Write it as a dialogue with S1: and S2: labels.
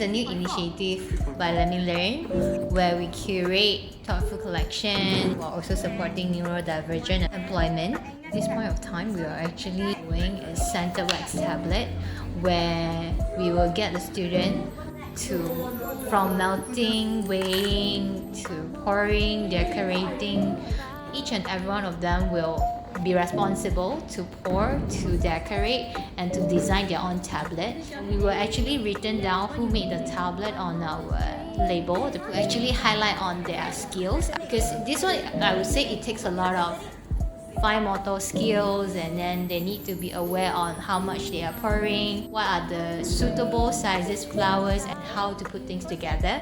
S1: is a new initiative by LemmeLearn where we curate thoughtful collection while also supporting neurodivergent employment. At this point of time, we are actually doing a center wax tablet where we will get the student to from melting, weighing to pouring, decorating. Each and every one of them will be responsible to pour, to decorate, and to design their own tablet. We will actually written down who made the tablet on our label to actually highlight on their skills, because this one I would say it takes a lot of fine motor skills, and then they need to be aware on how much they are pouring, what are the suitable sizes flowers, and how to put things together.